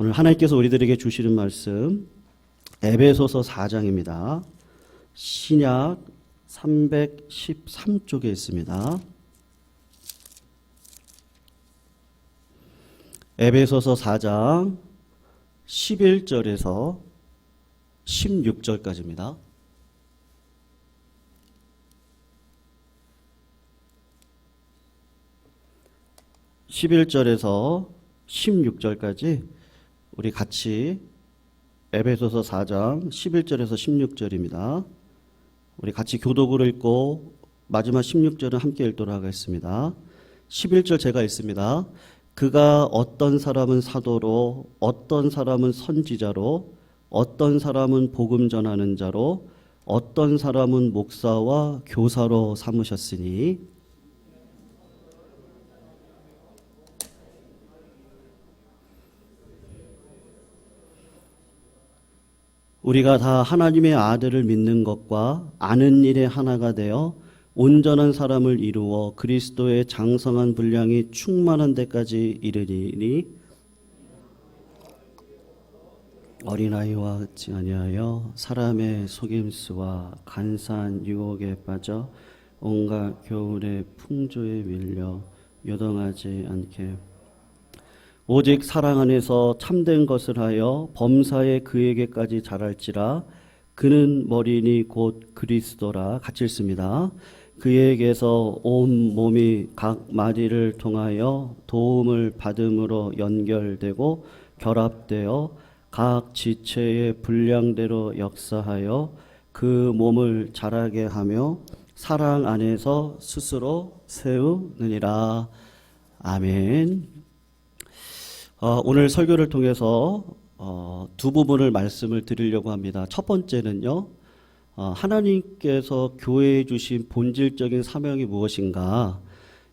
오늘 하나님께서 우리들에게 주시는 말씀 에베소서 4장입니다. 신약 313쪽에 있습니다. 에베소서 4장 11절에서 16절까지입니다. (11절에서) 16절까지 우리 같이 에베소서 4장 11절에서 16절입니다. 우리 같이 교독을 읽고 마지막 16절은 함께 읽도록 하겠습니다. 11절 제가 읽습니다. 그가 어떤 사람은 사도로, 어떤 사람은 선지자로, 어떤 사람은 복음 전하는 자로, 어떤 사람은 목사와 교사로 삼으셨으니 우리가 다 하나님의 아들을 믿는 것과 아는 일에 하나가 되어 온전한 사람을 이루어 그리스도의 장성한 분량이 충만한 데까지 이르리니 어린아이와 같지 아니하여 사람의 속임수와 간사한 유혹에 빠져 온갖 겨울의 풍조에 밀려 요동하지 않게 오직 사랑 안에서 참된 것을 하여 범사에 그에게까지 자랄지라. 그는 머리니 곧 그리스도라. 같이 읽습니다. 그에게서 온 몸이 각 마디를 통하여 도움을 받음으로 연결되고 결합되어 각 지체의 분량대로 역사하여 그 몸을 자라게 하며 사랑 안에서 스스로 세우느니라. 아멘. 오늘 설교를 통해서 두 부분을 말씀을 드리려고 합니다. 첫 번째는요, 하나님께서 교회에 주신 본질적인 사명이 무엇인가?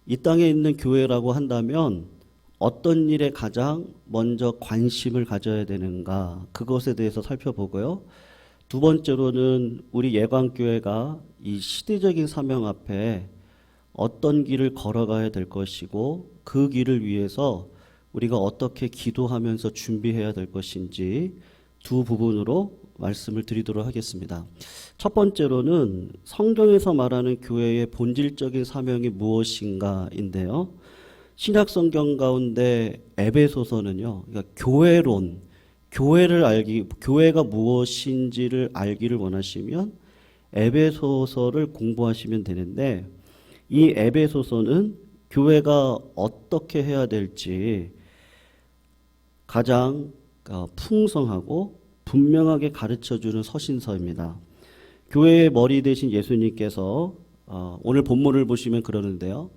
이 땅에 있는 교회라고 한다면 어떤 일에 가장 먼저 관심을 가져야 되는가? 그것에 대해서 살펴보고요. 두 번째로는 우리 예방교회가 이 시대적인 사명 앞에 어떤 길을 걸어가야 될 것이고 그 길을 위해서 우리가 어떻게 기도하면서 준비해야 될 것인지 두 부분으로 말씀을 드리도록 하겠습니다. 첫 번째로는 성경에서 말하는 교회의 본질적인 사명이 무엇인가인데요. 신약 성경 가운데 에베소서는요, 그러니까 교회론, 교회가 무엇인지를 알기를 원하시면 에베소서를 공부하시면 되는데, 이 에베소서는 교회가 어떻게 해야 될지 가장 풍성하고 분명하게 가르쳐주는 서신서입니다. 교회의 머리 되신 예수님께서 오늘 본문을 보시면 그러는데요.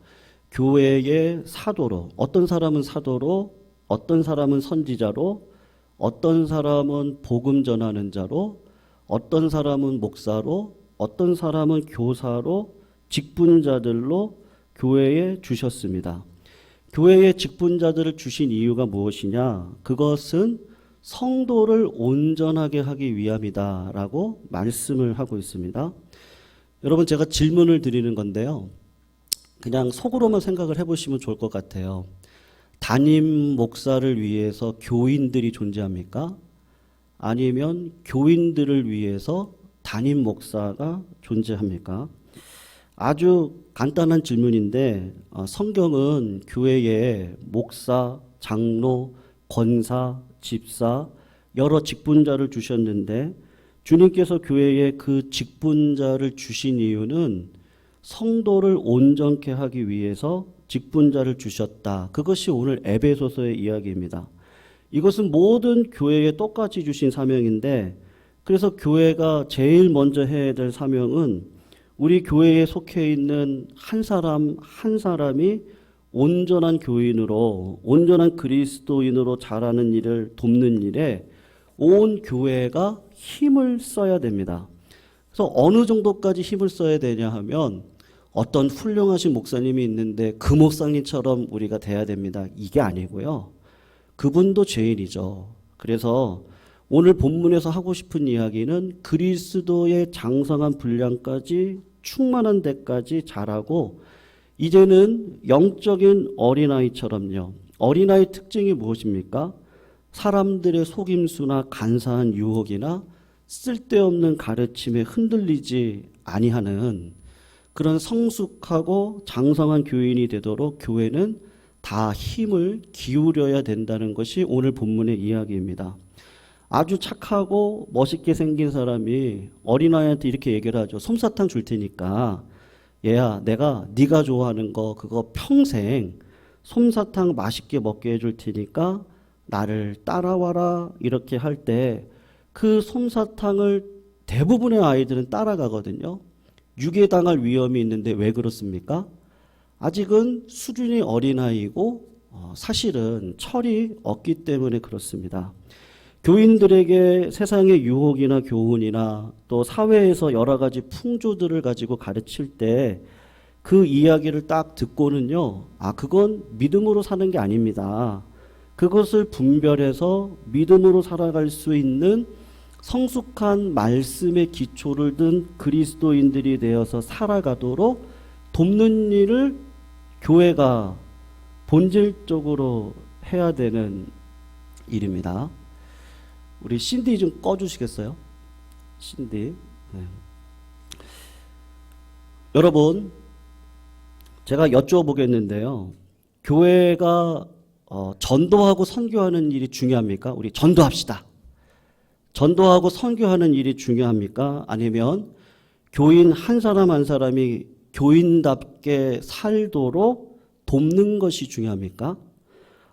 교회의 사도로, 어떤 사람은 사도로, 어떤 사람은 선지자로, 어떤 사람은 복음 전하는 자로, 어떤 사람은 목사로, 어떤 사람은 교사로, 직분자들로 교회에 주셨습니다. 교회에 직분자들을 주신 이유가 무엇이냐? 그것은 성도를 온전하게 하기 위함이다라고 말씀을 하고 있습니다. 여러분, 제가 질문을 드리는 건데요. 그냥 속으로만 생각을 해보시면 좋을 것 같아요. 담임 목사를 위해서 교인들이 존재합니까? 아니면 교인들을 위해서 담임 목사가 존재합니까? 아주 간단한 질문인데 성경은 교회에 목사, 장로, 권사, 집사 여러 직분자를 주셨는데 주님께서 교회에 그 직분자를 주신 이유는 성도를 온전케 하기 위해서 직분자를 주셨다. 그것이 오늘 에베소서의 이야기입니다. 이것은 모든 교회에 똑같이 주신 사명인데, 그래서 교회가 제일 먼저 해야 될 사명은 우리 교회에 속해 있는 한 사람 한 사람이 온전한 교인으로, 온전한 그리스도인으로 자라는 일을 돕는 일에 온 교회가 힘을 써야 됩니다. 그래서 어느 정도까지 힘을 써야 되냐 하면 어떤 훌륭하신 목사님이 있는데 그 목사님처럼 우리가 돼야 됩니다. 이게 아니고요. 그분도 죄인이죠. 그래서 오늘 본문에서 하고 싶은 이야기는 그리스도의 장성한 분량까지 충만한 데까지 자라고 이제는 영적인 어린아이처럼요. 어린아이 특징이 무엇입니까? 사람들의 속임수나 간사한 유혹이나 쓸데없는 가르침에 흔들리지 아니하는 그런 성숙하고 장성한 교인이 되도록 교회는 다 힘을 기울여야 된다는 것이 오늘 본문의 이야기입니다. 아주 착하고 멋있게 생긴 사람이 어린아이한테 이렇게 얘기를 하죠. 솜사탕 줄 테니까 얘야, 내가 네가 좋아하는 거 그거 평생 솜사탕 맛있게 먹게 해줄 테니까 나를 따라와라. 이렇게 할 때 그 솜사탕을 대부분의 아이들은 따라가거든요. 유괴당할 위험이 있는데 왜 그렇습니까? 아직은 수준이 어린아이고 사실은 철이 없기 때문에 그렇습니다. 교인들에게 세상의 유혹이나 교훈이나 또 사회에서 여러 가지 풍조들을 가지고 가르칠 때 그 이야기를 딱 듣고는요, 그건 믿음으로 사는 게 아닙니다. 그것을 분별해서 믿음으로 살아갈 수 있는 성숙한 말씀의 기초를 둔 그리스도인들이 되어서 살아가도록 돕는 일을 교회가 본질적으로 해야 되는 일입니다. 우리 신디 좀 꺼주시겠어요? 신디. 네. 여러분, 제가 여쭤보겠는데요. 교회가 전도하고 선교하는 일이 중요합니까? 우리 전도합시다. 전도하고 선교하는 일이 중요합니까? 아니면 교인 한 사람 한 사람이 교인답게 살도록 돕는 것이 중요합니까?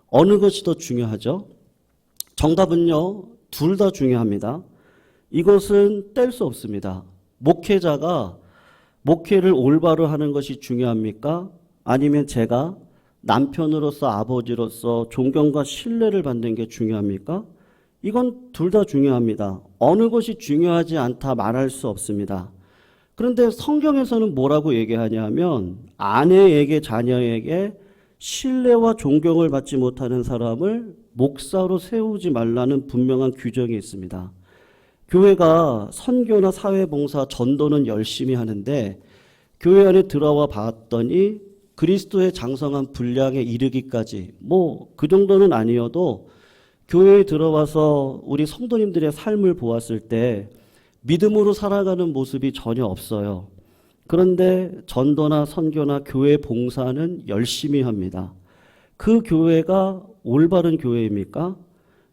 어느 것이 더 중요하죠? 정답은요, 둘 다 중요합니다. 이것은 뗄 수 없습니다. 목회자가 목회를 올바로 하는 것이 중요합니까? 아니면 제가 남편으로서 아버지로서 존경과 신뢰를 받는 게 중요합니까? 이건 둘 다 중요합니다. 어느 것이 중요하지 않다 말할 수 없습니다. 그런데 성경에서는 뭐라고 얘기하냐면 아내에게 자녀에게 신뢰와 존경을 받지 못하는 사람을 목사로 세우지 말라는 분명한 규정이 있습니다. 교회가 선교나 사회봉사, 전도는 열심히 하는데 교회 안에 들어와 봤더니 그리스도의 장성한 분량에 이르기까지 그 정도는 아니어도 교회에 들어와서 우리 성도님들의 삶을 보았을 때 믿음으로 살아가는 모습이 전혀 없어요. 그런데 전도나 선교나 교회 봉사는 열심히 합니다. 그 교회가 올바른 교회입니까?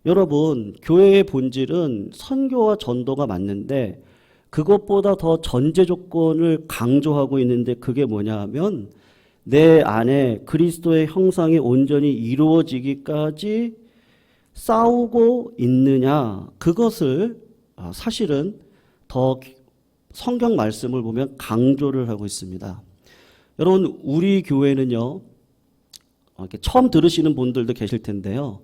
여러분, 교회의 본질은 선교와 전도가 맞는데 그것보다 더 전제 조건을 강조하고 있는데 그게 뭐냐 하면 내 안에 그리스도의 형상이 온전히 이루어지기까지 싸우고 있느냐, 그것을 사실은 더 성경 말씀을 보면 강조를 하고 있습니다. 여러분, 우리 교회는요, 처음 들으시는 분들도 계실 텐데요,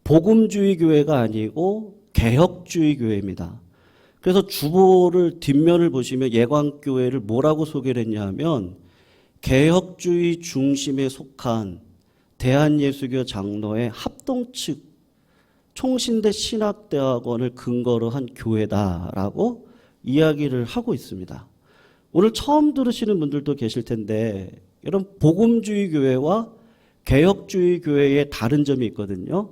복음주의 교회가 아니고 개혁주의 교회입니다. 그래서 주보를 뒷면을 보시면 예광교회를 뭐라고 소개를 했냐 하면 개혁주의 중심에 속한 대한예수교 장로의 합동측 총신대 신학대학원을 근거로 한 교회다라고 이야기를 하고 있습니다. 오늘 처음 들으시는 분들도 계실 텐데 여러분, 복음주의 교회와 개혁주의 교회의 다른 점이 있거든요.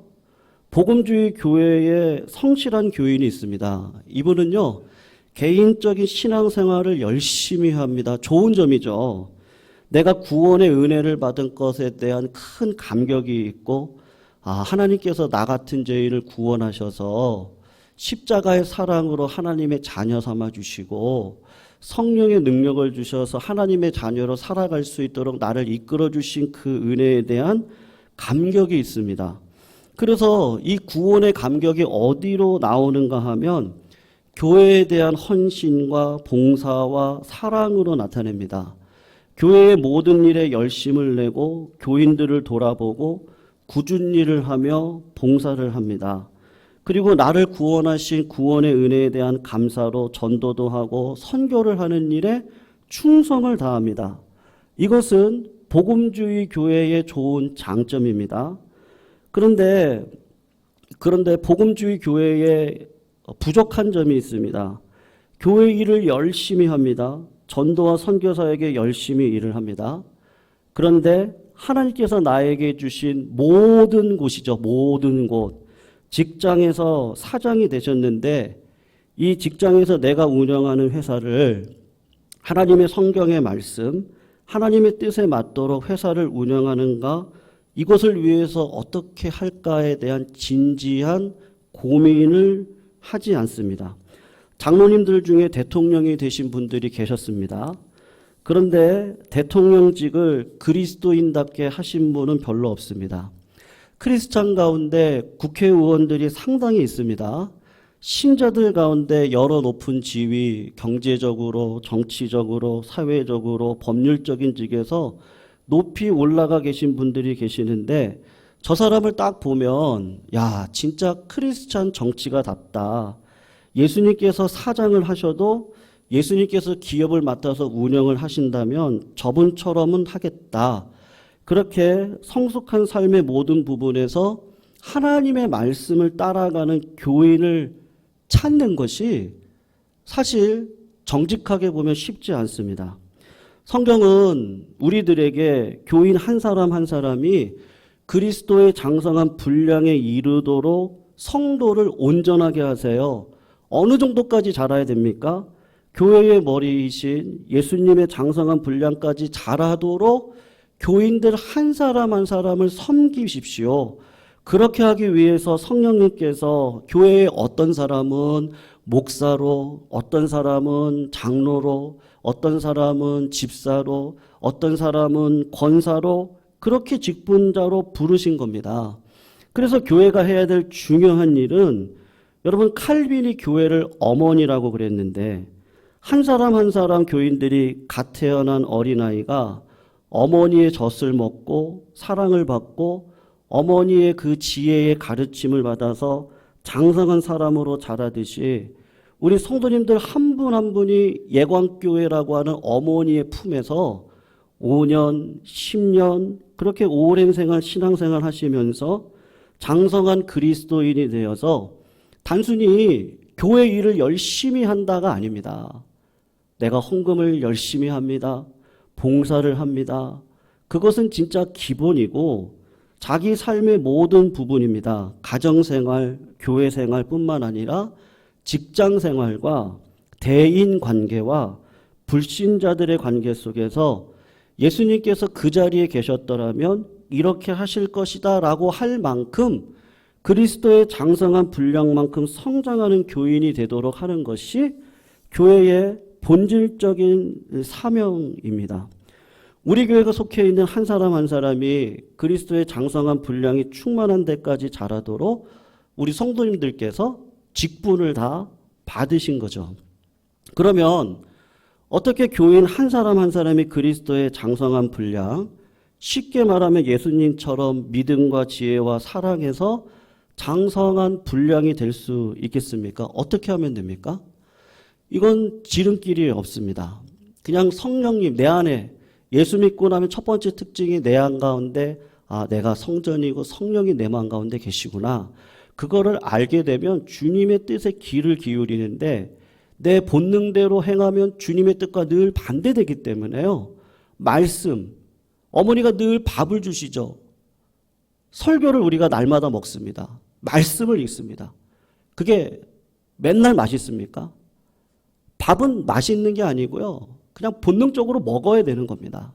복음주의 교회에 성실한 교인이 있습니다. 이분은요, 개인적인 신앙생활을 열심히 합니다. 좋은 점이죠. 내가 구원의 은혜를 받은 것에 대한 큰 감격이 있고, 하나님께서 나 같은 죄인을 구원하셔서 십자가의 사랑으로 하나님의 자녀 삼아 주시고 성령의 능력을 주셔서 하나님의 자녀로 살아갈 수 있도록 나를 이끌어 주신 그 은혜에 대한 감격이 있습니다. 그래서 이 구원의 감격이 어디로 나오는가 하면 교회에 대한 헌신과 봉사와 사랑으로 나타냅니다. 교회의 모든 일에 열심을 내고 교인들을 돌아보고 굳은 일을 하며 봉사를 합니다. 그리고 나를 구원하신 구원의 은혜에 대한 감사로 전도도 하고 선교를 하는 일에 충성을 다합니다. 이것은 복음주의 교회의 좋은 장점입니다. 그런데 복음주의 교회에 부족한 점이 있습니다. 교회 일을 열심히 합니다. 전도와 선교사에게 열심히 일을 합니다. 그런데 하나님께서 나에게 주신 모든 곳이죠. 모든 곳. 직장에서 사장이 되셨는데 이 직장에서 내가 운영하는 회사를 하나님의 성경의 말씀, 하나님의 뜻에 맞도록 회사를 운영하는가, 이것을 위해서 어떻게 할까에 대한 진지한 고민을 하지 않습니다. 장로님들 중에 대통령이 되신 분들이 계셨습니다. 그런데 대통령직을 그리스도인답게 하신 분은 별로 없습니다. 크리스찬 가운데 국회의원들이 상당히 있습니다. 신자들 가운데 여러 높은 지위, 경제적으로, 정치적으로, 사회적으로, 법률적인 직에서 높이 올라가 계신 분들이 계시는데 저 사람을 딱 보면 야, 진짜 크리스찬 정치가 답다. 예수님께서 사장을 하셔도 예수님께서 기업을 맡아서 운영을 하신다면 저분처럼은 하겠다. 그렇게 성숙한 삶의 모든 부분에서 하나님의 말씀을 따라가는 교인을 찾는 것이 사실 정직하게 보면 쉽지 않습니다. 성경은 우리들에게 교인 한 사람 한 사람이 그리스도의 장성한 분량에 이르도록 성도를 온전하게 하세요. 어느 정도까지 자라야 됩니까? 교회의 머리이신 예수님의 장성한 분량까지 자라도록 교인들 한 사람 한 사람을 섬기십시오. 그렇게 하기 위해서 성령님께서 교회의 어떤 사람은 목사로, 어떤 사람은 장로로, 어떤 사람은 집사로, 어떤 사람은 권사로 그렇게 직분자로 부르신 겁니다. 그래서 교회가 해야 될 중요한 일은 여러분 칼빈이 교회를 어머니라고 그랬는데 한 사람 한 사람 교인들이 갓 태어난 어린아이가 어머니의 젖을 먹고 사랑을 받고 어머니의 그 지혜의 가르침을 받아서 장성한 사람으로 자라듯이 우리 성도님들 한 분 한 분이 예광교회라고 하는 어머니의 품에서 5년, 10년 그렇게 오랜 생활, 신앙생활 하시면서 장성한 그리스도인이 되어서 단순히 교회 일을 열심히 한다가 아닙니다. 내가 헌금을 열심히 합니다. 봉사를 합니다. 그것은 진짜 기본이고 자기 삶의 모든 부분입니다. 가정생활, 교회생활뿐만 아니라 직장생활과 대인관계와 불신자들의 관계 속에서 예수님께서 그 자리에 계셨더라면 이렇게 하실 것이다 라고 할 만큼 그리스도의 장성한 분량만큼 성장하는 교인이 되도록 하는 것이 교회의 본질적인 사명입니다. 우리 교회가 속해 있는 한 사람 한 사람이 그리스도의 장성한 분량이 충만한 데까지 자라도록 우리 성도님들께서 직분을 다 받으신 거죠. 그러면 어떻게 교인 한 사람 한 사람이 그리스도의 장성한 분량, 쉽게 말하면 예수님처럼 믿음과 지혜와 사랑에서 장성한 분량이 될 수 있겠습니까? 어떻게 하면 됩니까? 이건 지름길이 없습니다. 그냥 성령님 내 안에 예수 믿고 나면 첫 번째 특징이 내 안 가운데 내가 성전이고 성령이 내 마음 가운데 계시구나. 그거를 알게 되면 주님의 뜻에 귀를 기울이는데 내 본능대로 행하면 주님의 뜻과 늘 반대되기 때문에요. 말씀, 어머니가 늘 밥을 주시죠. 설교를 우리가 날마다 먹습니다. 말씀을 읽습니다. 그게 맨날 맛있습니까? 밥은 맛있는 게 아니고요. 그냥 본능적으로 먹어야 되는 겁니다.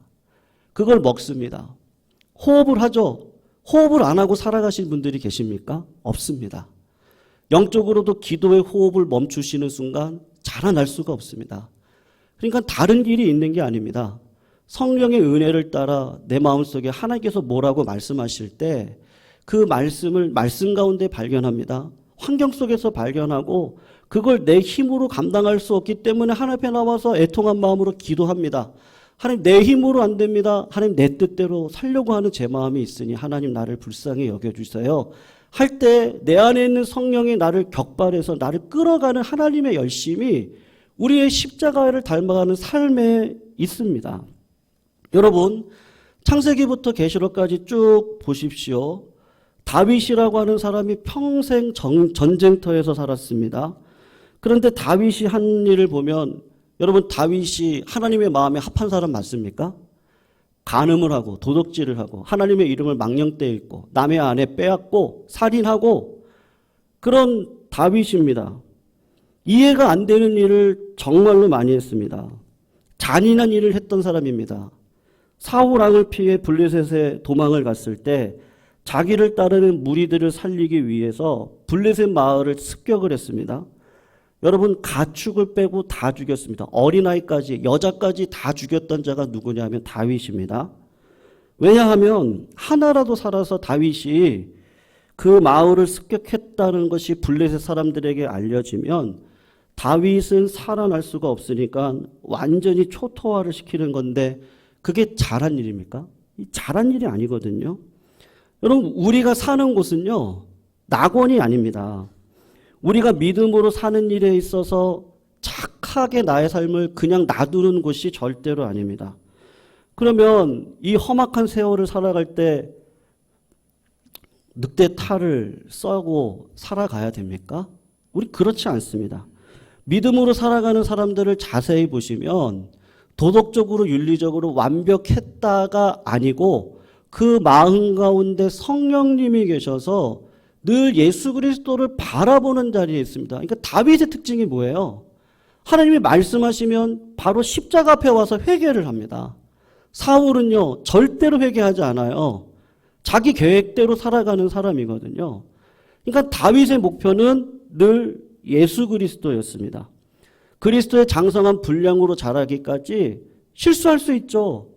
그걸 먹습니다. 호흡을 하죠. 호흡을 안 하고 살아가신 분들이 계십니까? 없습니다. 영적으로도 기도의 호흡을 멈추시는 순간 자라날 수가 없습니다. 그러니까 다른 길이 있는 게 아닙니다. 성령의 은혜를 따라 내 마음속에 하나님께서 뭐라고 말씀하실 때 그 말씀을 말씀 가운데 발견합니다. 환경 속에서 발견하고 그걸 내 힘으로 감당할 수 없기 때문에 하나님 앞에 나와서 애통한 마음으로 기도합니다. 하나님 내 힘으로 안 됩니다. 하나님 내 뜻대로 살려고 하는 제 마음이 있으니 하나님 나를 불쌍히 여겨주세요. 할 때 내 안에 있는 성령이 나를 격발해서 나를 끌어가는 하나님의 열심이 우리의 십자가를 닮아가는 삶에 있습니다. 여러분 창세기부터 계시록까지 쭉 보십시오. 다윗이라고 하는 사람이 평생 전쟁터에서 살았습니다. 그런데 다윗이 한 일을 보면 여러분 다윗이 하나님의 마음에 합한 사람 맞습니까? 간음을 하고 도둑질을 하고 하나님의 이름을 망령되이 읽고 남의 아내 빼앗고 살인하고 그런 다윗입니다. 이해가 안 되는 일을 정말로 많이 했습니다. 잔인한 일을 했던 사람입니다. 사울 왕을 피해 블레셋에 도망을 갔을 때 자기를 따르는 무리들을 살리기 위해서 블레셋 마을을 습격을 했습니다. 여러분, 가축을 빼고 다 죽였습니다. 어린아이까지, 여자까지 다 죽였던 자가 누구냐면 다윗입니다. 왜냐하면 하나라도 살아서 다윗이 그 마을을 습격했다는 것이 블레셋 사람들에게 알려지면 다윗은 살아날 수가 없으니까 완전히 초토화를 시키는 건데, 그게 잘한 일입니까? 잘한 일이 아니거든요. 여러분, 우리가 사는 곳은요, 낙원이 아닙니다. 우리가 믿음으로 사는 일에 있어서 착하게 나의 삶을 그냥 놔두는 곳이 절대로 아닙니다. 그러면 이 험악한 세월을 살아갈 때 늑대 탈을 써고 살아가야 됩니까? 우리 그렇지 않습니다. 믿음으로 살아가는 사람들을 자세히 보시면 도덕적으로 윤리적으로 완벽했다가 아니고 그 마음 가운데 성령님이 계셔서 늘 예수 그리스도를 바라보는 자리에 있습니다. 그러니까 다윗의 특징이 뭐예요? 하나님이 말씀하시면 바로 십자가 앞에 와서 회개를 합니다. 사울은요, 절대로 회개하지 않아요. 자기 계획대로 살아가는 사람이거든요. 그러니까 다윗의 목표는 늘 예수 그리스도였습니다. 그리스도의 장성한 분량으로 자라기까지 실수할 수 있죠.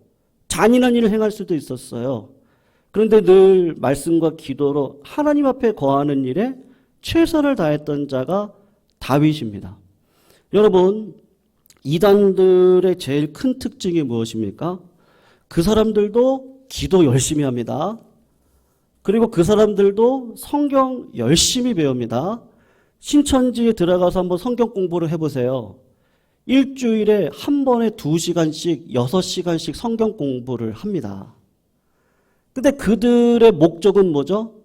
잔인한 일을 행할 수도 있었어요. 그런데 늘 말씀과 기도로 하나님 앞에 거하는 일에 최선을 다했던 자가 다윗입니다. 여러분, 이단들의 제일 큰 특징이 무엇입니까? 그 사람들도 기도 열심히 합니다. 그리고 그 사람들도 성경 열심히 배웁니다. 신천지에 들어가서 한번 성경 공부를 해보세요. 일주일에 한 번에 2시간씩, 6시간씩 성경 공부를 합니다. 근데 그들의 목적은 뭐죠?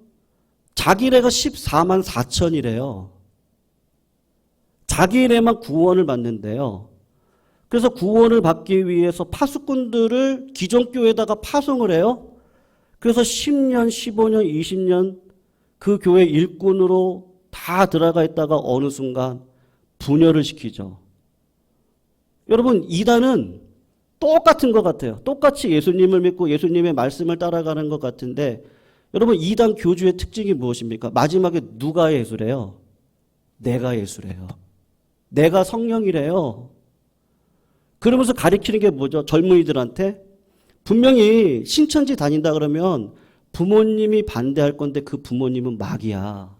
자기네가 14만 4천이래요. 자기네만 구원을 받는데요. 그래서 구원을 받기 위해서 파수꾼들을 기존 교회에다가 파송을 해요. 그래서 10년, 15년, 20년 그 교회 일꾼으로 다 들어가 있다가 어느 순간 분열을 시키죠. 여러분, 이단은 똑같은 것 같아요. 똑같이 예수님을 믿고 예수님의 말씀을 따라가는 것 같은데, 여러분, 이단 교주의 특징이 무엇입니까? 마지막에 누가 예수래요? 내가 예수래요. 내가 성령이래요. 그러면서 가리키는 게 뭐죠? 젊은이들한테 분명히 신천지 다닌다 그러면 부모님이 반대할 건데 그 부모님은 마귀야.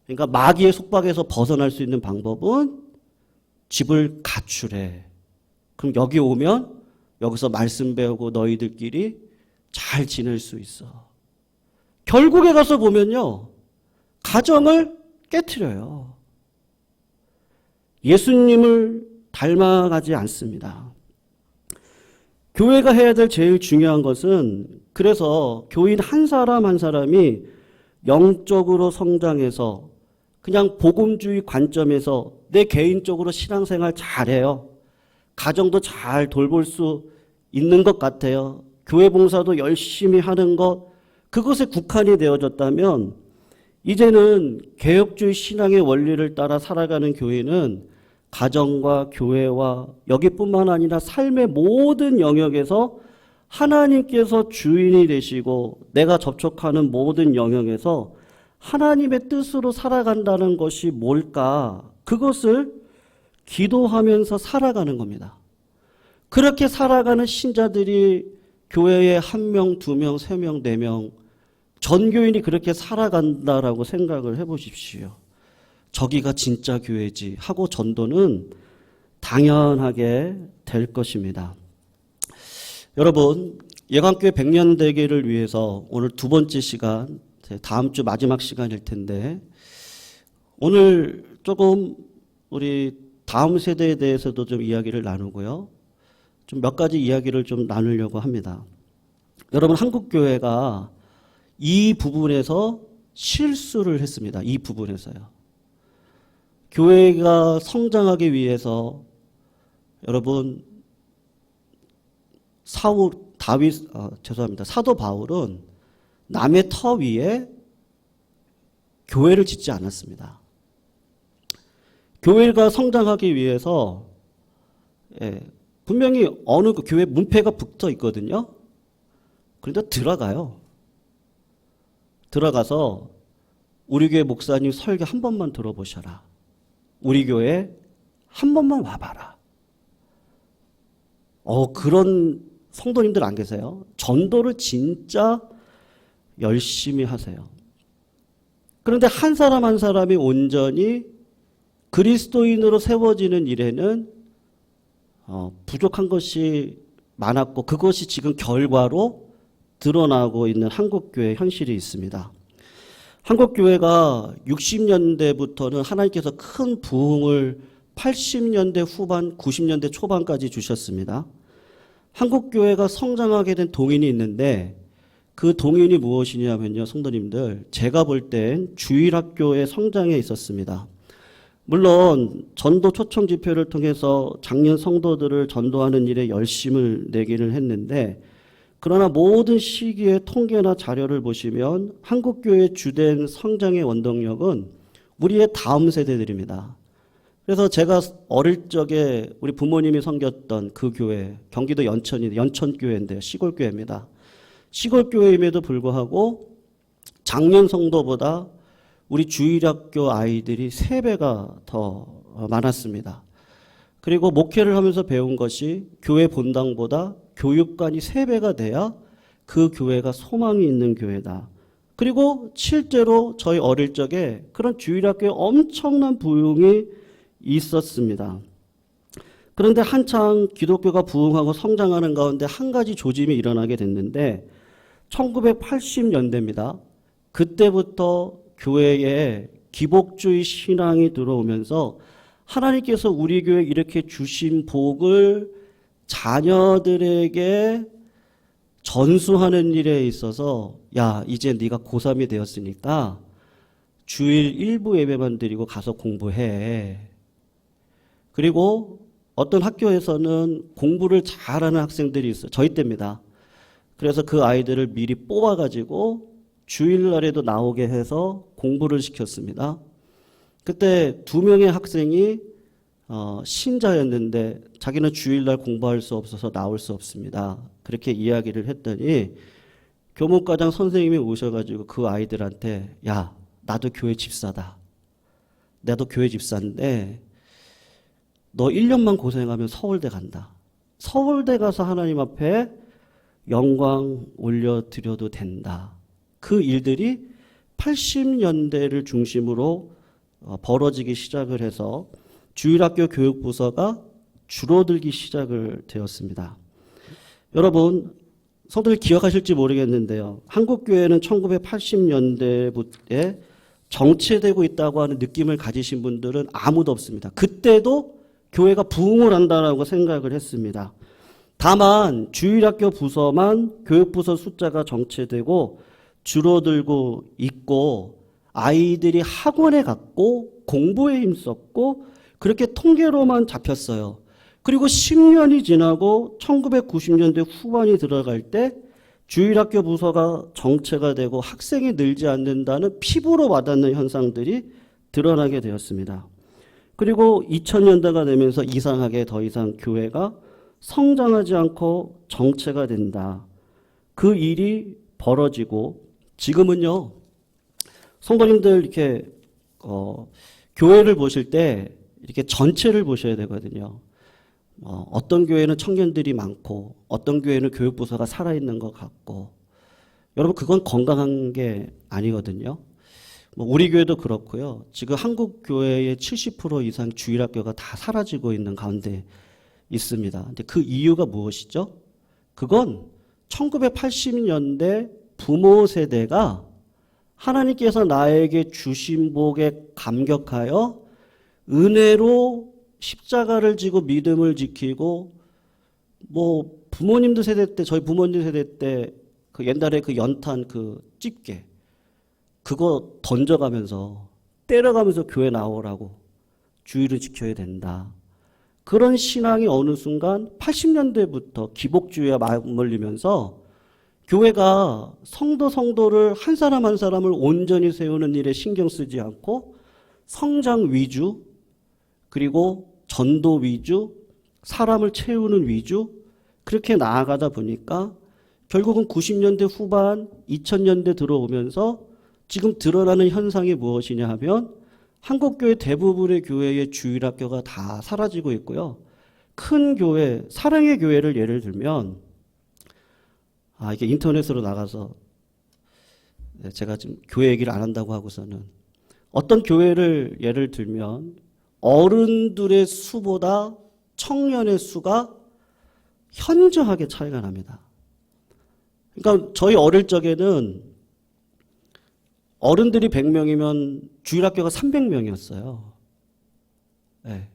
그러니까 마귀의 속박에서 벗어날 수 있는 방법은 집을 갖추래. 그럼 여기 오면 여기서 말씀 배우고 너희들끼리 잘 지낼 수 있어. 결국에 가서 보면요, 가정을 깨트려요. 예수님을 닮아가지 않습니다. 교회가 해야 될 제일 중요한 것은, 그래서 교인 한 사람 한 사람이 영적으로 성장해서 그냥 복음주의 관점에서 내 개인적으로 신앙생활 잘해요. 가정도 잘 돌볼 수 있는 것 같아요. 교회 봉사도 열심히 하는 것, 그것에 국한이 되어졌다면 이제는 개혁주의 신앙의 원리를 따라 살아가는 교회는 가정과 교회와 여기뿐만 아니라 삶의 모든 영역에서 하나님께서 주인이 되시고 내가 접촉하는 모든 영역에서 하나님의 뜻으로 살아간다는 것이 뭘까? 그것을 기도하면서 살아가는 겁니다. 그렇게 살아가는 신자들이 교회에 1명, 2명, 3명, 4명, 전교인이 그렇게 살아간다라고 생각을 해보십시오. 저기가 진짜 교회지 하고 전도는 당연하게 될 것입니다. 여러분, 예강교회 100년 대계를 위해서 오늘 2번째 시간, 다음 주 마지막 시간일 텐데, 오늘 조금 우리 다음 세대에 대해서도 좀 이야기를 나누고요. 좀 몇 가지 이야기를 좀 나누려고 합니다. 여러분, 한국교회가 이 부분에서 실수를 했습니다. 이 부분에서요. 교회가 성장하기 위해서 여러분, 사도 바울은 남의 터 위에 교회를 짓지 않았습니다. 교회가 성장하기 위해서 분명히 어느 교회 문패가 붙어 있거든요. 그런데 들어가요. 들어가서 우리 교회 목사님 설교 한 번만 들어보셔라. 우리 교회 한 번만 와봐라. 그런 성도님들 안 계세요? 전도를 진짜 열심히 하세요. 그런데 한 사람 한 사람이 온전히 그리스도인으로 세워지는 일에는 부족한 것이 많았고 그것이 지금 결과로 드러나고 있는 한국교회 현실이 있습니다. 한국교회가 60년대부터는 하나님께서 큰 부흥을 80년대 후반, 90년대 초반까지 주셨습니다. 한국교회가 성장하게 된 동인이 있는데 그 동인이 무엇이냐면요, 성도님들, 제가 볼 땐 주일학교의 성장에 있었습니다. 물론 전도 초청 집회를 통해서 작년 성도들을 전도하는 일에 열심을 내기는 했는데, 그러나 모든 시기의 통계나 자료를 보시면 한국교회의 주된 성장의 원동력은 우리의 다음 세대들입니다. 그래서 제가 어릴 적에 우리 부모님이 섬겼던 그 교회, 경기도 연천교회인데요. 시골교회입니다. 시골교회임에도 불구하고 작년 성도보다 우리 주일학교 아이들이 3배가 더 많았습니다. 그리고 목회를 하면서 배운 것이 교회 본당보다 교육관이 3배가 돼야 그 교회가 소망이 있는 교회다. 그리고 실제로 저희 어릴 적에 그런 주일학교에 엄청난 부흥이 있었습니다. 그런데 한창 기독교가 부흥하고 성장하는 가운데 한 가지 조짐이 일어나게 됐는데 1980년대입니다. 그때부터 교회에 기복주의 신앙이 들어오면서 하나님께서 우리 교회에 이렇게 주신 복을 자녀들에게 전수하는 일에 있어서 야, 이제 네가 고3이 되었으니까 주일 일부 예배만 드리고 가서 공부해. 그리고 어떤 학교에서는 공부를 잘하는 학생들이 있어요. 저희 때입니다. 그래서 그 아이들을 미리 뽑아가지고 주일날에도 나오게 해서 공부를 시켰습니다. 그때 2명의 학생이 신자였는데 자기는 주일날 공부할 수 없어서 나올 수 없습니다. 그렇게 이야기를 했더니 교목과장 선생님이 오셔가지고 그 아이들한테 야, 나도 교회 집사다. 나도 교회 집사인데 너 1년만 고생하면 서울대 간다. 서울대 가서 하나님 앞에 영광 올려드려도 된다. 그 일들이 80년대를 중심으로 벌어지기 시작을 해서 주일학교 교육부서가 줄어들기 시작을 되었습니다. 여러분, 성도들 기억하실지 모르겠는데요. 한국교회는 1980년대에 정체되고 있다고 하는 느낌을 가지신 분들은 아무도 없습니다. 그때도 교회가 부흥을 한다고 생각을 했습니다. 다만 주일학교 부서만 교육부서 숫자가 정체되고 줄어들고 있고 아이들이 학원에 갔고 공부에 힘썼고 그렇게 통계로만 잡혔어요. 그리고 10년이 지나고 1990년대 후반이 들어갈 때 주일학교 부서가 정체가 되고 학생이 늘지 않는다는 피부로 와닿는 현상들이 드러나게 되었습니다. 그리고 2000년대가 되면서 이상하게 더 이상 교회가 성장하지 않고 정체가 된다. 그 일이 벌어지고 지금은요, 성도님들 이렇게 교회를 보실 때 이렇게 전체를 보셔야 되거든요. 어떤 교회는 청년들이 많고 어떤 교회는 교육부서가 살아있는 것 같고 여러분 그건 건강한 게 아니거든요. 우리 교회도 그렇고요. 지금 한국 교회의 70% 이상 주일학교가 다 사라지고 있는 가운데 있습니다. 근데 그 이유가 무엇이죠? 그건 1980년대 부모 세대가 하나님께서 나에게 주신 복에 감격하여 은혜로 십자가를 지고 믿음을 지키고 부모님들 세대 때 저희 부모님 세대 때 그 옛날에 그 연탄 그 집게 그거 던져가면서 때려가면서 교회 나오라고 주의를 지켜야 된다. 그런 신앙이 어느 순간 80년대부터 기복주의와 맞물리면서 교회가 성도를 한 사람 한 사람을 온전히 세우는 일에 신경 쓰지 않고 성장 위주, 그리고 전도 위주, 사람을 채우는 위주, 그렇게 나아가다 보니까 결국은 90년대 후반, 2000년대 들어오면서 지금 드러나는 현상이 무엇이냐 하면 한국교회 대부분의 교회의 주일학교가 다 사라지고 있고요. 큰 교회, 사랑의 교회를 예를 들면, 이게 인터넷으로 나가서 제가 지금 교회 얘기를 안 한다고 하고서는 어떤 교회를 예를 들면 어른들의 수보다 청년의 수가 현저하게 차이가 납니다. 그러니까 저희 어릴 적에는 어른들이 100명이면 주일학교가 300명이었어요. 네.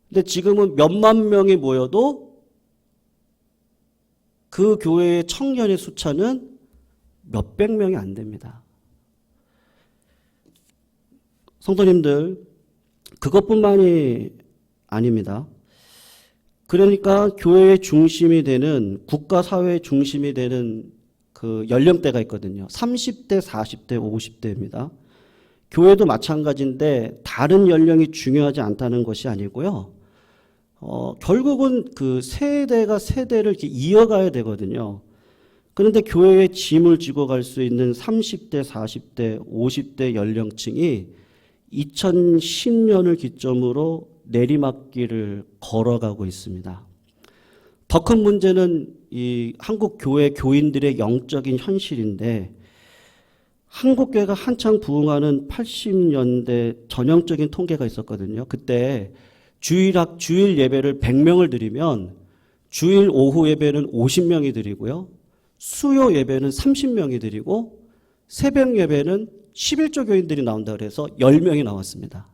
근데 지금은 몇만 명이 모여도 그 교회의 청년의 숫자는 몇백 명이 안 됩니다. 성도님들, 그것뿐만이 아닙니다. 그러니까 교회의 중심이 되는, 국가 사회의 중심이 되는 그 연령대가 있거든요. 30대, 40대, 50대입니다. 교회도 마찬가지인데 다른 연령이 중요하지 않다는 것이 아니고요. 결국은 그 세대가 세대를 이렇게 이어가야 되거든요. 그런데 교회에 짐을 지고 갈 수 있는 30대, 40대, 50대 연령층이 2010년을 기점으로 내리막길을 걸어가고 있습니다. 더 큰 문제는 이 한국 교회 교인들의 영적인 현실인데, 한국교회가 한창 부흥하는 80년대 전형적인 통계가 있었거든요. 그때 주일 예배를 100명을 드리면 주일 오후 예배는 50명이 드리고요. 수요 예배는 30명이 드리고 새벽 예배는 11조 교인들이 나온다 그래서 10명이 나왔습니다.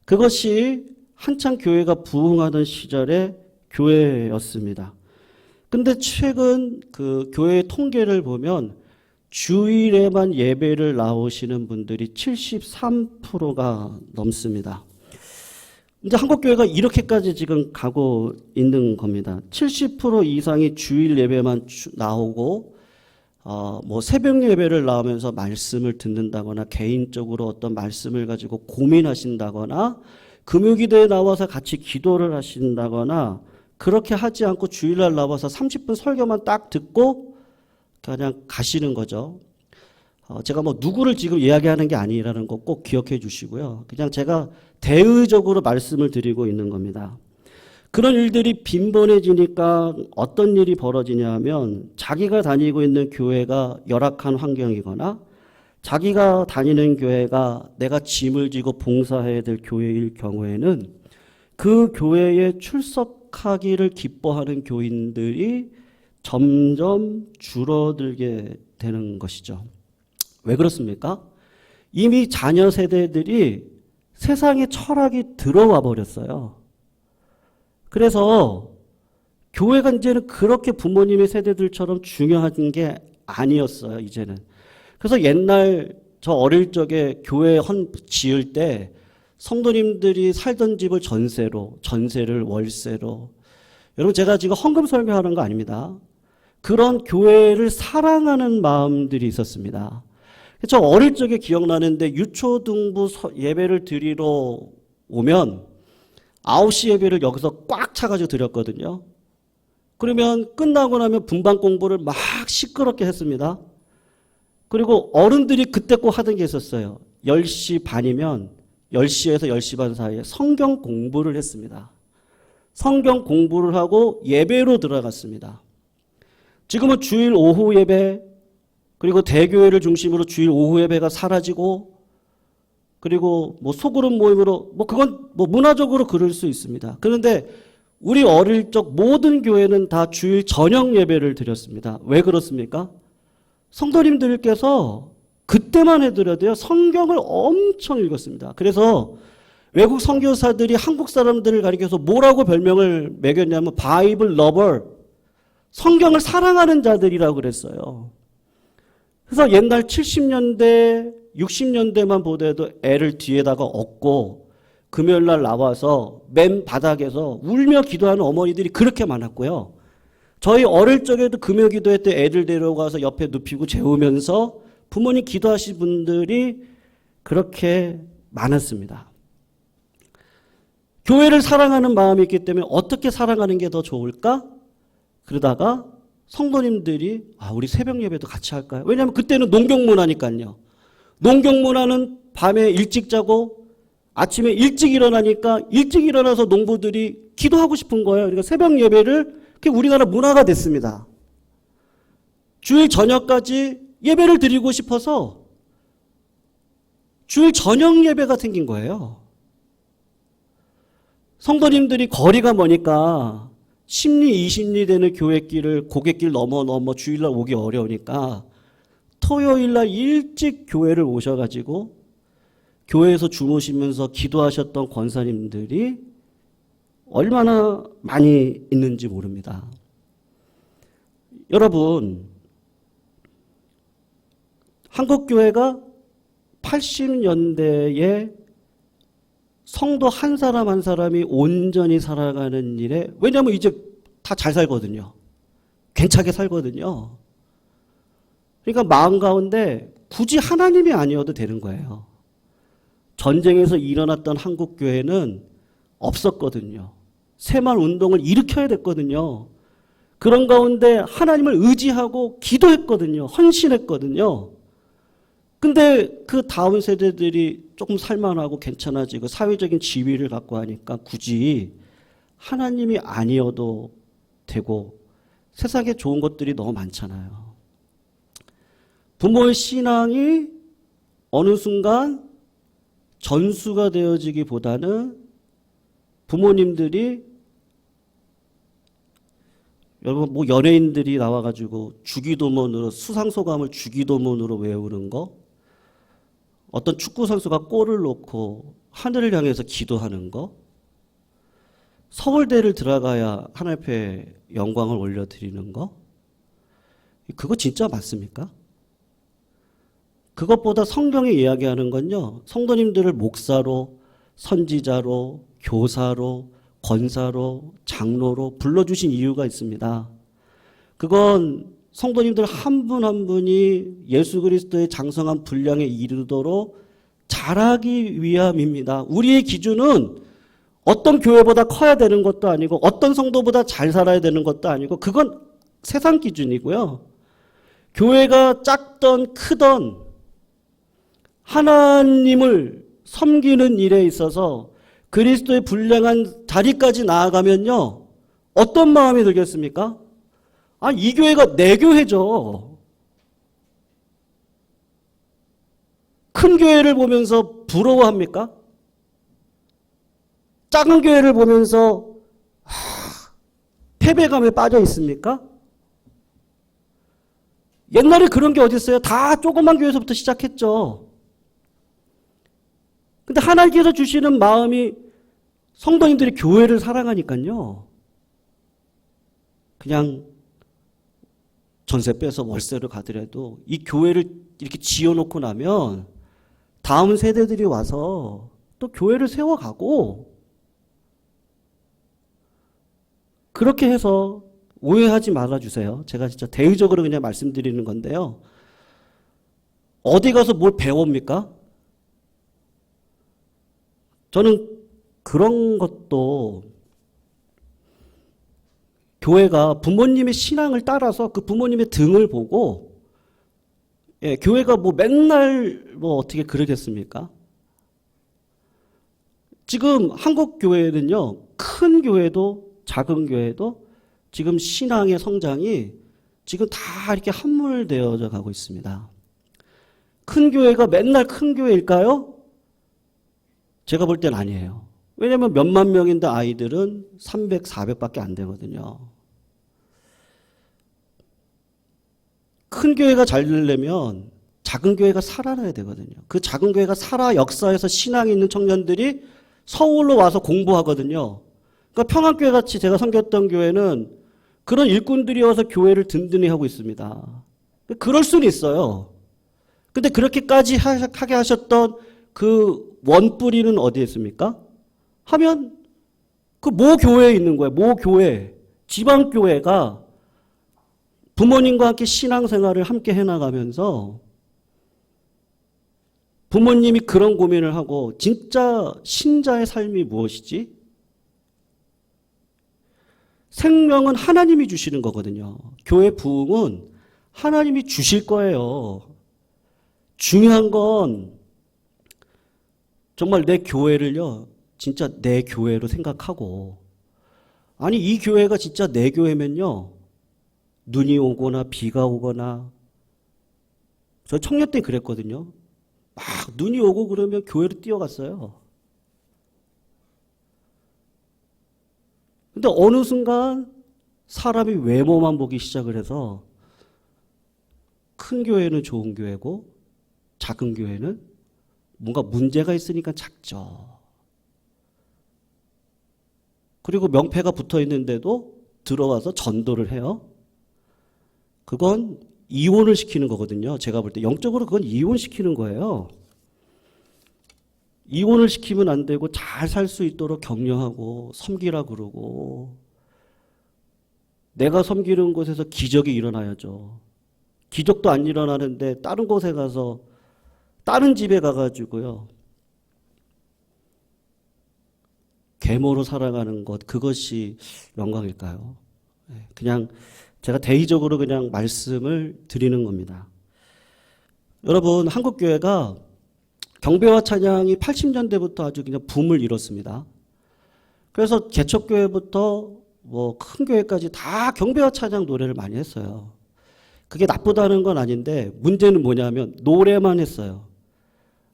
그것이 한창 교회가 부흥하던 시절의 교회였습니다. 근데 최근 그 교회 통계를 보면 주일에만 예배를 나오시는 분들이 73%가 넘습니다. 이제 한국교회가 이렇게까지 지금 가고 있는 겁니다. 70% 이상이 주일 예배만 나오고, 새벽 예배를 나오면서 말씀을 듣는다거나 개인적으로 어떤 말씀을 가지고 고민하신다거나 금요기도에 나와서 같이 기도를 하신다거나 그렇게 하지 않고 주일날 나와서 30분 설교만 딱 듣고 그냥 가시는 거죠. 제가 누구를 지금 이야기하는 게 아니라는 거 꼭 기억해 주시고요. 그냥 제가 대의적으로 말씀을 드리고 있는 겁니다. 그런 일들이 빈번해지니까 어떤 일이 벌어지냐 하면 자기가 다니고 있는 교회가 열악한 환경이거나 자기가 다니는 교회가 내가 짐을 지고 봉사해야 될 교회일 경우에는 그 교회에 출석하기를 기뻐하는 교인들이 점점 줄어들게 되는 것이죠. 왜 그렇습니까? 이미 자녀 세대들이 세상의 철학이 들어와 버렸어요. 그래서 교회가 이제는 그렇게 부모님의 세대들처럼 중요한 게 아니었어요, 이제는. 그래서 옛날 저 어릴 적에 교회 지을 때 성도님들이 살던 집을 전세를 월세로. 여러분, 제가 지금 헌금 설명하는 거 아닙니다. 그런 교회를 사랑하는 마음들이 있었습니다. 저 어릴 적에 기억나는데 유초등부 예배를 드리러 오면 9시 예배를 여기서 꽉 차가지고 드렸거든요. 그러면 끝나고 나면 분반 공부를 막 시끄럽게 했습니다. 그리고 어른들이 그때 꼭 하던 게 있었어요. 10시 반이면 10시에서 10시 반 사이에 성경 공부를 했습니다. 성경 공부를 하고 예배로 들어갔습니다. 지금은 주일 오후 예배, 그리고 대교회를 중심으로 주일 오후 예배가 사라지고, 그리고 소그룹 모임으로 그건 문화적으로 그럴 수 있습니다. 그런데 우리 어릴 적 모든 교회는 다 주일 저녁 예배를 드렸습니다. 왜 그렇습니까? 성도님들께서 그때만 해더라도요, 성경을 엄청 읽었습니다. 그래서 외국 선교사들이 한국 사람들을 가리켜서 뭐라고 별명을 매겼냐면 바이블 러버, 성경을 사랑하는 자들이라고 그랬어요. 그래서 옛날 70년대, 60년대만 보더라도 애를 뒤에다가 업고 금요일날 나와서 맨 바닥에서 울며 기도하는 어머니들이 그렇게 많았고요. 저희 어릴 적에도 금요 기도회 때 애들 데려가서 옆에 눕히고 재우면서 부모님 기도하신 분들이 그렇게 많았습니다. 교회를 사랑하는 마음이 있기 때문에 어떻게 사랑하는 게 더 좋을까? 그러다가 성도님들이 우리 새벽 예배도 같이 할까요? 왜냐하면 그때는 농경문화니까요. 농경문화는 밤에 일찍 자고 아침에 일찍 일어나니까 일찍 일어나서 농부들이 기도하고 싶은 거예요. 그러니까 새벽 예배를 그게 우리나라 문화가 됐습니다. 주일 저녁까지 예배를 드리고 싶어서 주일 저녁 예배가 생긴 거예요. 성도님들이 거리가 머니까 10리, 20리 되는 교회길을 고갯길 넘어 주일날 오기 어려우니까 토요일날 일찍 교회를 오셔가지고 교회에서 주무시면서 기도하셨던 권사님들이 얼마나 많이 있는지 모릅니다. 여러분, 한국교회가 80년대에 성도 한 사람 한 사람이 온전히 살아가는 일에, 왜냐하면 이제 다 잘 살거든요. 괜찮게 살거든요. 그러니까 마음 가운데 굳이 하나님이 아니어도 되는 거예요. 전쟁에서 일어났던 한국교회는 없었거든요. 새마을 운동을 일으켜야 됐거든요. 그런 가운데 하나님을 의지하고 기도했거든요. 헌신했거든요. 근데 그 다음 세대들이 조금 살만하고 괜찮아지고 사회적인 지위를 갖고 하니까 굳이 하나님이 아니어도 되고 세상에 좋은 것들이 너무 많잖아요. 부모의 신앙이 어느 순간 전수가 되어지기보다는 부모님들이, 여러분 뭐 연예인들이 나와가지고 주기도문으로 수상소감을 주기도문으로 외우는 거, 어떤 축구 선수가 골을 넣고 하늘을 향해서 기도하는 거, 서울대를 들어가야 하나님 앞에 영광을 올려드리는 거, 그거 진짜 맞습니까? 그것보다 성경이 이야기하는 건요, 성도님들을 목사로, 선지자로, 교사로, 권사로, 장로로 불러주신 이유가 있습니다. 그건 성도님들 한 분 한 분이 예수 그리스도의 장성한 분량에 이르도록 자라기 위함입니다. 우리의 기준은 어떤 교회보다 커야 되는 것도 아니고 어떤 성도보다 잘 살아야 되는 것도 아니고, 그건 세상 기준이고요. 교회가 작던 크던 하나님을 섬기는 일에 있어서 그리스도의 불량한 자리까지 나아가면요, 어떤 마음이 들겠습니까? 이 교회가 내 교회죠. 큰 교회를 보면서 부러워합니까? 작은 교회를 보면서 패배감에 빠져 있습니까? 옛날에 그런 게 어디 있어요? 다 조그만 교회에서부터 시작했죠. 근데 하나님께서 주시는 마음이 성도님들이 교회를 사랑하니까요, 그냥 전세 빼서 월세를 가더라도 이 교회를 이렇게 지어놓고 나면 다음 세대들이 와서 또 교회를 세워가고, 그렇게 해서 오해하지 말아주세요. 제가 진짜 대의적으로 그냥 말씀드리는 건데요. 어디 가서 뭘 배웁니까? 저는 그런 것도, 교회가 부모님의 신앙을 따라서 그 부모님의 등을 보고, 교회가 뭐 맨날 뭐 어떻게 그러겠습니까? 지금 한국 교회는요, 큰 교회도 작은 교회도 지금 신앙의 성장이 지금 다 이렇게 함몰되어져 가고 있습니다. 큰 교회가 맨날 큰 교회일까요? 제가 볼 땐 아니에요. 왜냐하면 몇만 명인데 아이들은 300, 400밖에 안 되거든요. 큰 교회가 잘 되려면 작은 교회가 살아나야 되거든요. 그 작은 교회가 살아 역사에서 신앙이 있는 청년들이 서울로 와서 공부하거든요. 그러니까 평안교회 같이 제가 섬겼던 교회는 그런 일꾼들이 와서 교회를 든든히 하고 있습니다. 그럴 수는 있어요. 근데 그렇게까지 하게 하셨던 그 원뿌리는 어디에 있습니까? 하면 그 모 교회에 있는 거예요. 모 교회, 지방교회가 부모님과 함께 신앙생활을 함께 해나가면서 부모님이 그런 고민을 하고 진짜 신자의 삶이 무엇이지? 생명은 하나님이 주시는 거거든요. 교회 부흥은 하나님이 주실 거예요. 중요한 건 정말 내 교회를요, 진짜 내 교회로 생각하고, 아니 이 교회가 진짜 내 교회면요, 눈이 오거나 비가 오거나, 저 청년 때 그랬거든요. 막 눈이 오고 그러면 교회로 뛰어갔어요. 근데 어느 순간 사람이 외모만 보기 시작을 해서 큰 교회는 좋은 교회고 작은 교회는 뭔가 문제가 있으니까 작죠. 그리고 명패가 붙어 있는데도 들어와서 전도를 해요. 그건 이혼을 시키는 거거든요. 제가 볼 때 영적으로 그건 이혼시키는 거예요. 이혼을 시키면 안 되고 잘 살 수 있도록 격려하고 섬기라 그러고, 내가 섬기는 곳에서 기적이 일어나야죠. 기적도 안 일어나는데 다른 곳에 가서 다른 집에 가가지고요, 계모로 살아가는 것, 그것이 영광일까요? 그냥 제가 대의적으로 그냥 말씀을 드리는 겁니다. 여러분, 한국교회가 경배와 찬양이 80년대부터 아주 그냥 붐을 이뤘습니다. 그래서 개척교회부터 뭐 큰 교회까지 다 경배와 찬양 노래를 많이 했어요. 그게 나쁘다는 건 아닌데 문제는 뭐냐면 노래만 했어요.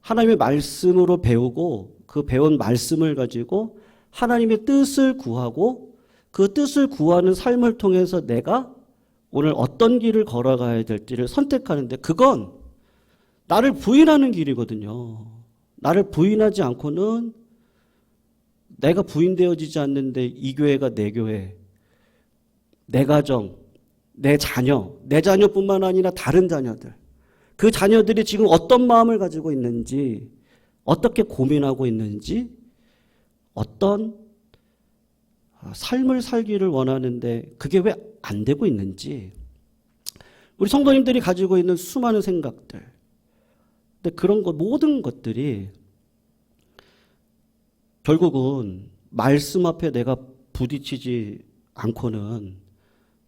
하나님의 말씀으로 배우고 그 배운 말씀을 가지고 하나님의 뜻을 구하고 그 뜻을 구하는 삶을 통해서 내가 오늘 어떤 길을 걸어가야 될지를 선택하는데, 그건 나를 부인하는 길이거든요. 나를 부인하지 않고는 내가 부인되어지지 않는데 이 교회가 내 교회, 내 가정, 내 자녀뿐만 아니라 다른 자녀들, 그 자녀들이 지금 어떤 마음을 가지고 있는지, 어떻게 고민하고 있는지, 어떤 삶을 살기를 원하는데 그게 왜 안 되고 있는지, 우리 성도님들이 가지고 있는 수많은 생각들, 근데 그런 것, 모든 것들이 결국은 말씀 앞에 내가 부딪히지 않고는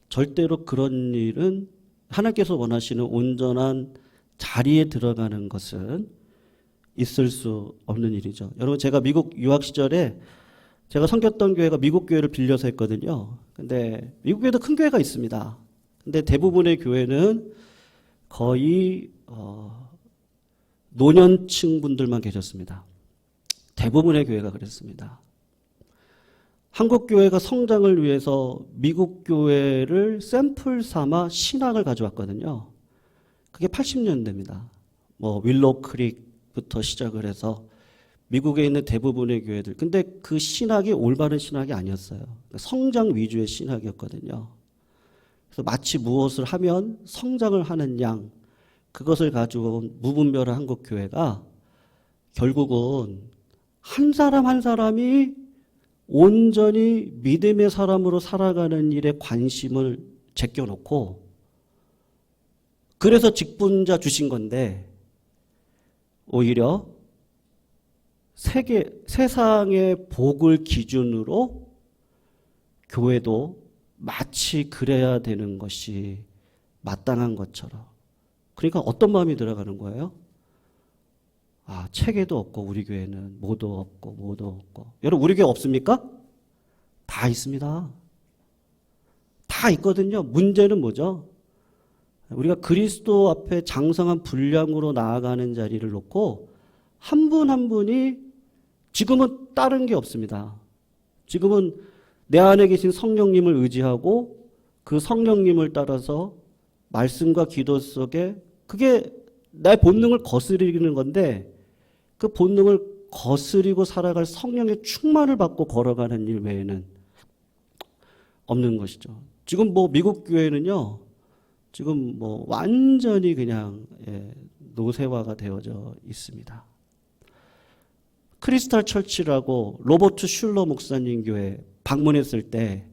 절대로 그런 일은, 하나님께서 원하시는 온전한 자리에 들어가는 것은 있을 수 없는 일이죠. 여러분, 제가 미국 유학 시절에 제가 섬겼던 교회가 미국 교회를 빌려서 했거든요. 근데 미국 교회도 큰 교회가 있습니다. 근데 대부분의 교회는 거의 노년층 분들만 계셨습니다. 대부분의 교회가 그랬습니다. 한국 교회가 성장을 위해서 미국 교회를 샘플 삼아 신학을 가져왔거든요. 그게 80년대입니다. 뭐 윌로우 크릭부터 시작을 해서 미국에 있는 대부분의 교회들. 근데 그 신학이 올바른 신학이 아니었어요. 성장 위주의 신학이었거든요. 그래서 마치 무엇을 하면 성장을 하는 양, 그것을 가지고 온 무분별한 한국 교회가 결국은 한 사람 한 사람이 온전히 믿음의 사람으로 살아가는 일에 관심을 제껴놓고, 그래서 직분자 주신 건데 오히려 세상의 복을 기준으로 교회도 마치 그래야 되는 것이 마땅한 것처럼. 그러니까 어떤 마음이 들어가는 거예요? 아, 체계도 없고 우리 교회는 뭐도 없고. 여러분, 우리 교회 없습니까? 다 있습니다. 다 있거든요. 문제는 뭐죠? 우리가 그리스도 앞에 장성한 분량으로 나아가는 자리를 놓고 한 분 한 분이 지금은 다른 게 없습니다. 지금은 내 안에 계신 성령님을 의지하고 그 성령님을 따라서 말씀과 기도 속에, 그게 내 본능을 거스리는 건데 그 본능을 거스리고 살아갈 성령의 충만을 받고 걸어가는 일 외에는 없는 것이죠. 지금 뭐 미국 교회는요, 지금 뭐 완전히 그냥 노쇠화가 되어져 있습니다. 크리스탈 철치라고 로버트 슐러 목사님 교회 방문했을 때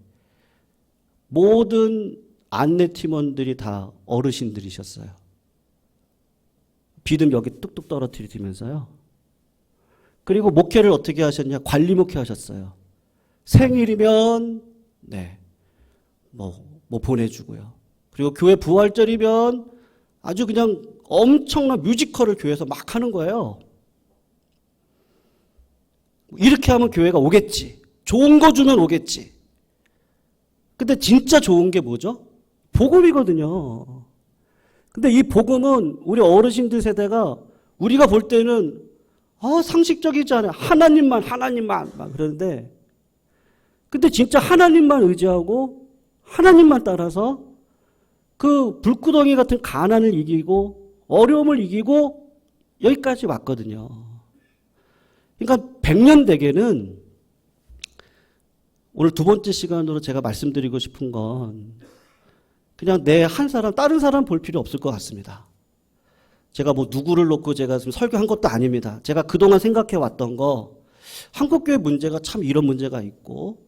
모든 안내 팀원들이 다 어르신들이셨어요. 비듬 여기 뚝뚝 떨어뜨리면서요. 그리고 목회를 어떻게 하셨냐? 관리 목회 하셨어요. 생일이면 뭐 보내주고요. 그리고 교회 부활절이면 아주 그냥 엄청난 뮤지컬을 교회에서 막 하는 거예요. 이렇게 하면 교회가 오겠지. 좋은 거 주면 오겠지. 근데 진짜 좋은 게 뭐죠? 복음이거든요. 근데 이 복음은 우리 어르신들 세대가 우리가 볼 때는 상식적이지 않아요. 하나님만 막 그러는데, 근데 진짜 하나님만 의지하고 하나님만 따라서 그 불구덩이 같은 가난을 이기고 어려움을 이기고 여기까지 왔거든요. 그러니까 백년대계는 오늘 두 번째 시간으로 제가 말씀드리고 싶은 건 그냥 내 한 사람, 다른 사람 볼 필요 없을 것 같습니다. 제가 뭐 누구를 놓고 제가 지금 설교한 것도 아닙니다. 제가 그동안 생각해 왔던 거, 한국교회 문제가 참 이런 문제가 있고,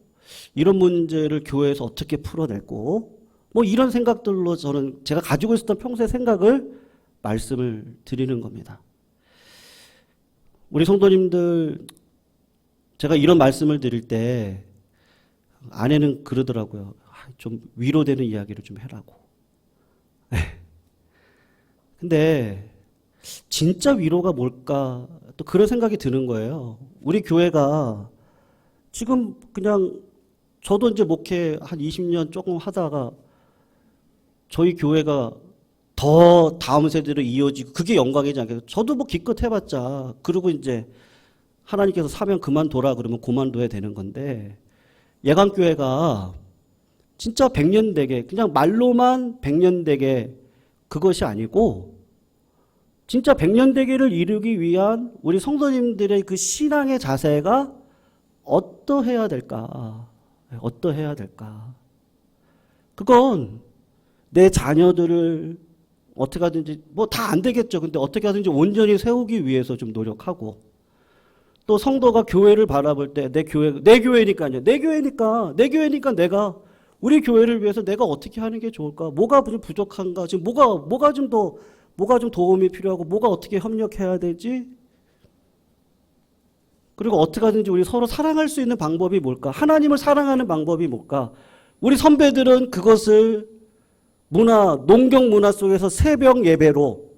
이런 문제를 교회에서 어떻게 풀어내고, 뭐 이런 생각들로 저는 제가 가지고 있었던 평소의 생각을 말씀을 드리는 겁니다. 우리 성도님들, 제가 이런 말씀을 드릴 때 아내는 그러더라고요. 좀 위로되는 이야기를 좀 해라고. 근데 진짜 위로가 뭘까 또 그런 생각이 드는 거예요. 우리 교회가 지금 그냥 저도 이제 목회 한 20년 조금 하다가 저희 교회가 더 다음 세대로 이어지고 그게 영광이지 않겠어요? 저도 뭐 기껏 해봤자 그러고 이제 하나님께서 사명 그만둬라 그러면 그만둬야 되는 건데 예강교회가 진짜 백년대계 그냥 말로만 백년대계 그것이 아니고 진짜 백년대계를 이루기 위한 우리 성도님들의 그 신앙의 자세가 어떠해야 될까? 어떠해야 될까? 그건 내 자녀들을 어떻게 하든지 뭐 다 안 되겠죠. 근데 어떻게 하든지 온전히 세우기 위해서 좀 노력하고 또 성도가 교회를 바라볼 때 내 교회니까요. 내 교회니까 내가 우리 교회를 위해서 내가 어떻게 하는 게 좋을까? 뭐가 부족한가? 지금 뭐가 좀 도움이 필요하고 뭐가 어떻게 협력해야 되지? 그리고 어떻게 하든지 우리 서로 사랑할 수 있는 방법이 뭘까? 하나님을 사랑하는 방법이 뭘까? 우리 선배들은 그것을 농경 문화 속에서 새벽 예배로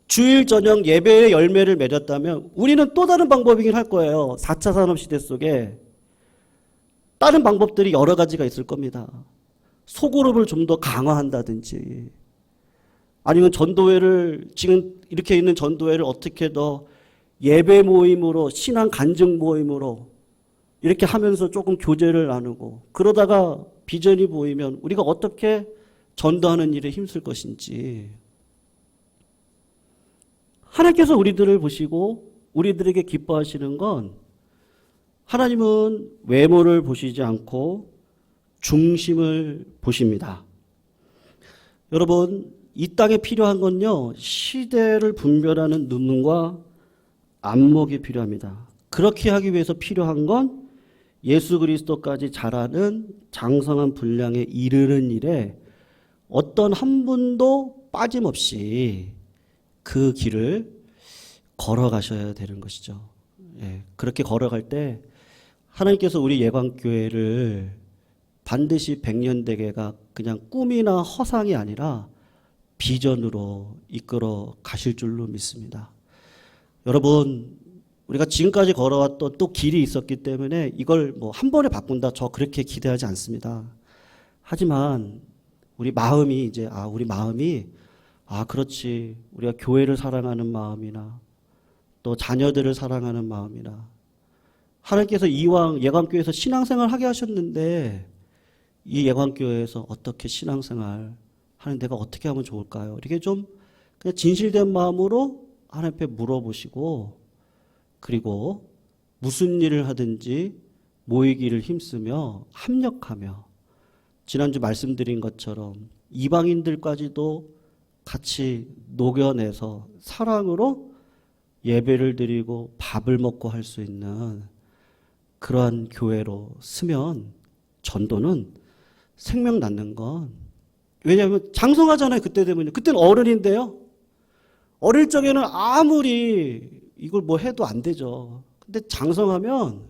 주일 저녁 예배의 열매를 맺었다면 우리는 또 다른 방법이긴 할 거예요. 4차 산업시대 속에 다른 방법들이 여러 가지가 있을 겁니다. 소그룹을 좀 더 강화한다든지 아니면 전도회를 지금 이렇게 있는 전도회를 어떻게 더 예배 모임으로 신앙 간증 모임으로 이렇게 하면서 조금 교제를 나누고 그러다가 비전이 보이면 우리가 어떻게 전도하는 일에 힘쓸 것인지 하나님께서 우리들을 보시고 우리들에게 기뻐하시는 건 하나님은 외모를 보시지 않고 중심을 보십니다. 여러분 이 땅에 필요한 건요 시대를 분별하는 눈과 안목이 필요합니다. 그렇게 하기 위해서 필요한 건 예수 그리스도까지 자라는 장성한 분량에 이르는 일에 어떤 한 분도 빠짐없이 그 길을 걸어가셔야 되는 것이죠. 그렇게 걸어갈 때 하나님께서 우리 예광교회를 반드시 백년대계가 그냥 꿈이나 허상이 아니라 비전으로 이끌어 가실 줄로 믿습니다. 여러분 우리가 지금까지 걸어왔던 또 길이 있었기 때문에 이걸 뭐 한 번에 바꾼다 저 그렇게 기대하지 않습니다. 하지만 우리 마음이 그렇지 우리가 교회를 사랑하는 마음이나 또 자녀들을 사랑하는 마음이나 하나님께서 이왕 예광교회에서 신앙생활 하게 하셨는데 이 예광교회에서 어떻게 신앙생활 하는 데가 어떻게 하면 좋을까요? 이렇게 좀 그냥 진실된 마음으로 하나님 앞에 물어보시고 그리고 무슨 일을 하든지 모이기를 힘쓰며 합력하며 지난주 말씀드린 것처럼 이방인들까지도 같이 녹여내서 사랑으로 예배를 드리고 밥을 먹고 할 수 있는 그러한 교회로 쓰면 전도는 생명 낳는 건 왜냐하면 장성하잖아요. 그때 되면요. 그때는 어른인데요. 어릴 적에는 아무리 이걸 뭐 해도 안 되죠. 근데 장성하면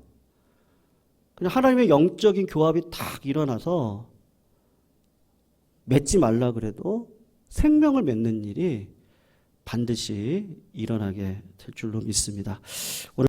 그냥 하나님의 영적인 교합이 탁 일어나서 맺지 말라 그래도 생명을 맺는 일이 반드시 일어나게 될 줄로 믿습니다.